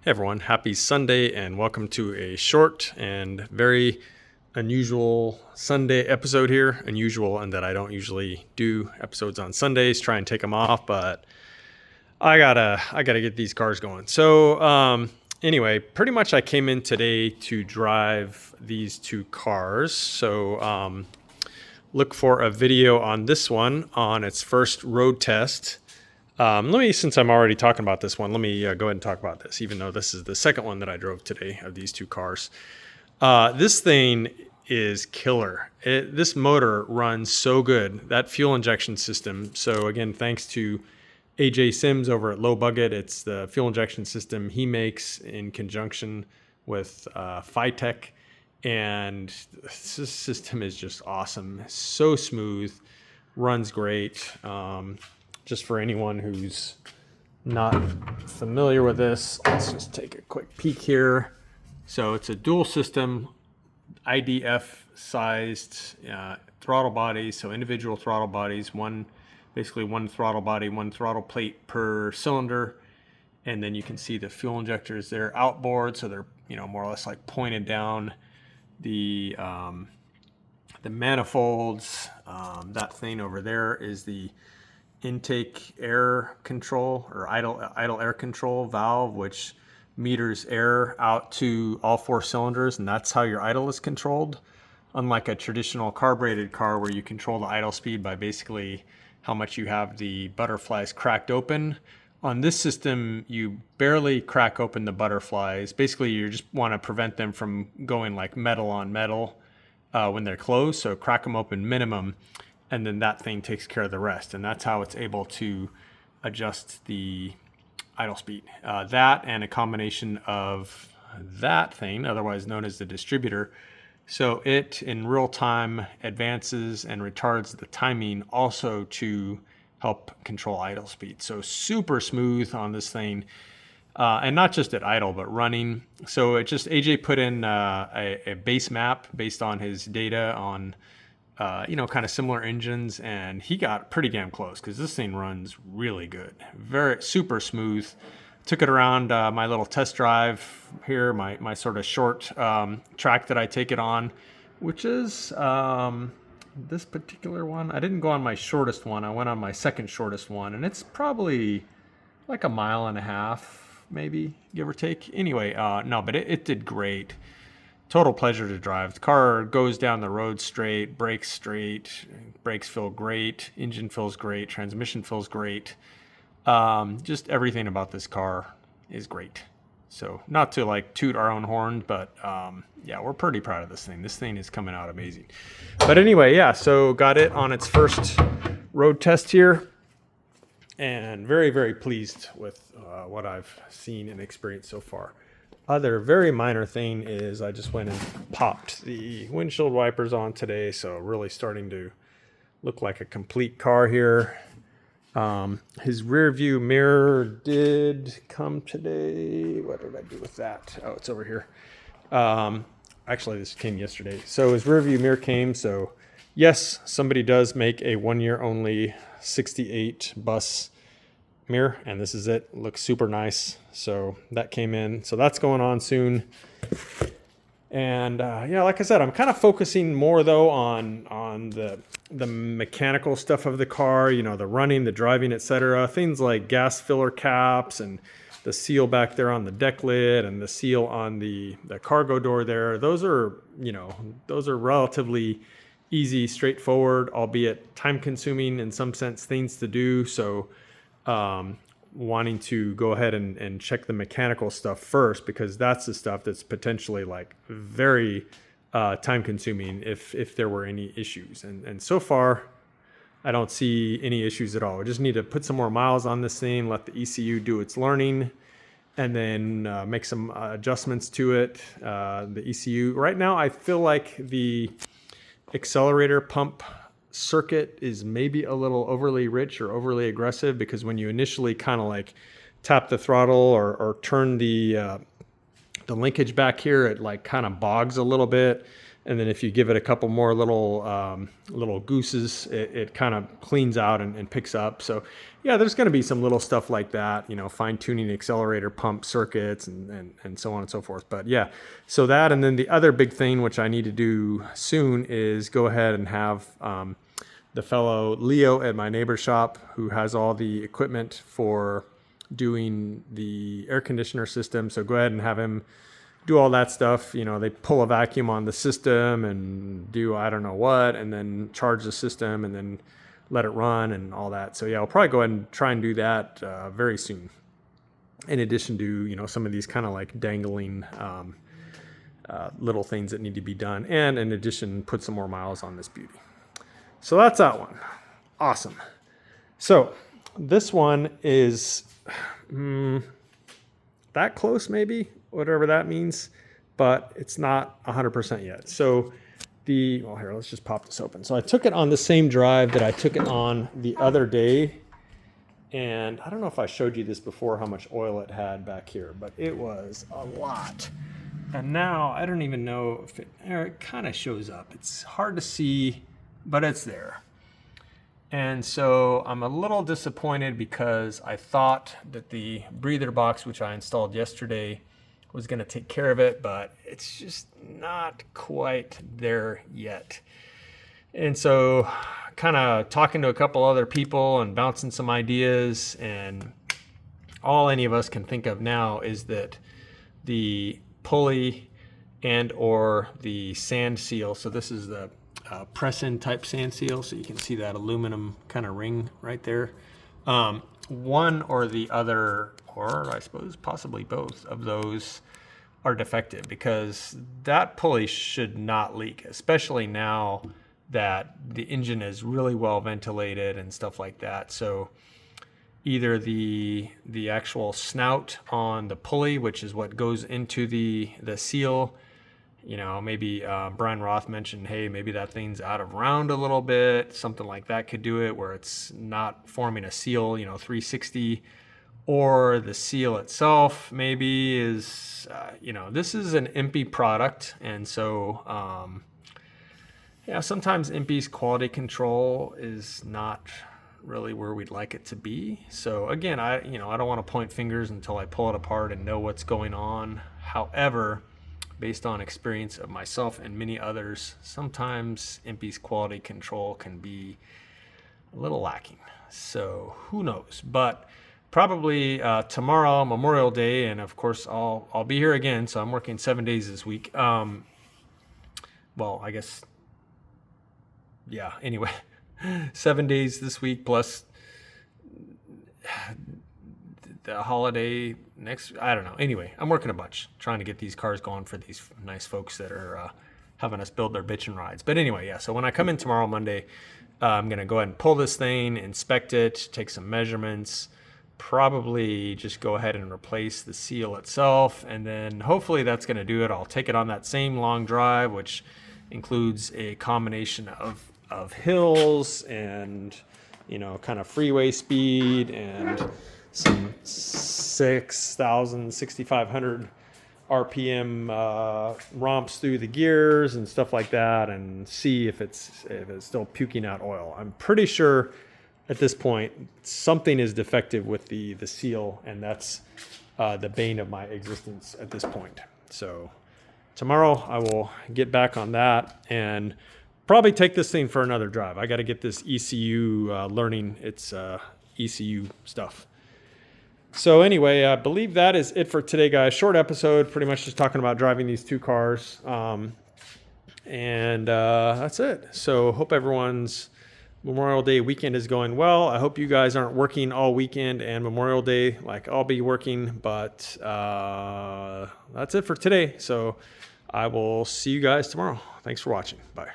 Hey everyone, happy Sunday and welcome to a short and very unusual Sunday episode here. Unusual in that I don't usually do episodes on Sundays, try and take them off, but I gotta get these cars going. So anyway, pretty much I came in today to drive these two cars. So look for a video on this one on its first road test. Since I'm already talking about this one, let me go ahead and talk about this, even though this is the second one that I drove today of these two cars. This thing is killer. This motor runs so good, that fuel injection system. So again, thanks to AJ Sims over at LowBugget. It's the fuel injection system he makes in conjunction with FiTech. And this system is just awesome. So smooth, runs great. Just for anyone who's not familiar with this, let's just take a quick peek here. So it's a dual system, IDF sized throttle bodies, so individual throttle bodies, basically one throttle body, one throttle plate per cylinder. And then you can see the fuel injectors there outboard, so they're more or less like pointed down. The manifolds, that thing over there is the intake air control or idle air control valve, which meters air out to all four cylinders, and that's how your idle is controlled. Unlike a traditional carbureted car where you control the idle speed by basically how much you have the butterflies cracked open, on this system you barely crack open the butterflies. Basically you just want to prevent them from going like metal on metal when they're closed, so crack them open minimum, and then that thing takes care of the rest. And that's how it's able to adjust the idle speed. That and a combination of that thing, otherwise known as the distributor. So it in real time advances and retards the timing also to help control idle speed. So super smooth on this thing. And not just at idle, but running. So AJ put in a base map based on his data on kind of similar engines, and he got pretty damn close because this thing runs really good. Very super smooth. Took it around my little test drive here, my sort of short track that I take it on, which is this particular one. I didn't go on my shortest one. I went on my second shortest one, and it's probably like a mile and a half, maybe, give or take. Anyway, no, but it did great. Total pleasure to drive. The car goes down the road straight, brakes feel great, engine feels great, transmission feels great. Just everything about this car is great. So not to like toot our own horn, but yeah, we're pretty proud of this thing. This thing is coming out amazing. But anyway, yeah, so got it on its first road test here, and very, very pleased with what I've seen and experienced so far. Other very minor thing is I just went and popped the windshield wipers on today, so really starting to look like a complete car here. His rear view mirror did come today. What did I do with that? Oh, it's over here. Actually, this came yesterday. So his rear view mirror came. So yes, somebody does make a 1 year only 68 bus mirror, and this is it. Looks super nice. So that came in. So that's going on soon. And yeah, like I said, I'm kind of focusing more though on the mechanical stuff of the car, the running, the driving, etc. Things like gas filler caps and the seal back there on the deck lid and the seal on the cargo door there. Those are relatively easy, straightforward, albeit time consuming in some sense things to do. So wanting to go ahead and check the mechanical stuff first, because that's the stuff that's potentially like very time consuming if there were any issues. And so far, I don't see any issues at all. We just need to put some more miles on this thing, let the ECU do its learning, and then make some adjustments to it. The ECU, right now, I feel like the accelerator pump circuit is maybe a little overly rich or overly aggressive, because when you initially kind of like tap the throttle or turn the linkage back here, it like kind of bogs a little bit. And then if you give it a couple more little gooses, it kind of cleans out and picks up. So yeah, there's going to be some little stuff like that, fine tuning accelerator pump circuits and so on and so forth. But yeah, so that, and then the other big thing, which I need to do soon, is go ahead and have the fellow Leo at my neighbor's shop, who has all the equipment for doing the air conditioner system. So go ahead and have him do all that stuff. They pull a vacuum on the system and do I don't know what, and then charge the system and then let it run and all that. So yeah, I'll probably go ahead and try and do that very soon. In addition to, some of these kind of like dangling little things that need to be done. And in addition, put some more miles on this beauty. So that's that one. Awesome. So this one is that close, maybe, whatever that means, but it's not 100% yet. So here, let's just pop this open. So I took it on the same drive that I took it on the other day. And I don't know if I showed you this before, how much oil it had back here, but it was a lot. And now I don't even know if it kind of shows up. It's hard to see, but it's there. And so I'm a little disappointed because I thought that the breather box, which I installed yesterday, was going to take care of it, but it's just not quite there yet. And so kind of talking to a couple other people and bouncing some ideas, and all any of us can think of now is that the pulley and or the sand seal, so this is the press-in type sand seal, so you can see that aluminum kind of ring right there. One or the other, or I suppose possibly both of those, are defective, because that pulley should not leak, especially now that the engine is really well ventilated and stuff like that. So either the actual snout on the pulley, which is what goes into the seal, maybe Brian Roth mentioned, hey, maybe that thing's out of round a little bit, something like that could do it, where it's not forming a seal, 360, or the seal itself maybe is, this is an IMPI product. And so, sometimes IMPI's quality control is not really where we'd like it to be. So again, I don't want to point fingers until I pull it apart and know what's going on. However, based on experience of myself and many others, sometimes IMPI's quality control can be a little lacking. So who knows? But probably tomorrow, Memorial Day, and of course I'll be here again. So I'm working 7 days this week. Well, I guess, yeah. Anyway, 7 days this week plus the holiday next, I don't know. Anyway, I'm working a bunch trying to get these cars going for these nice folks that are having us build their bitchin' rides. But anyway, yeah, so when I come in tomorrow, Monday, I'm going to go ahead and pull this thing, inspect it, take some measurements, probably just go ahead and replace the seal itself, and then hopefully that's going to do it. I'll take it on that same long drive, which includes a combination of hills and, kind of freeway speed and some 6,500 RPM romps through the gears and stuff like that, and see if it's still puking out oil. I'm pretty sure at this point something is defective with the seal, and that's the bane of my existence at this point. So tomorrow I will get back on that and probably take this thing for another drive. I got to get this ECU learning its ECU stuff. So anyway, I believe that is it for today, guys. Short episode, pretty much just talking about driving these two cars. And that's it. So hope everyone's Memorial Day weekend is going well. I hope you guys aren't working all weekend and Memorial Day like I'll be working. But that's it for today. So I will see you guys tomorrow. Thanks for watching. Bye.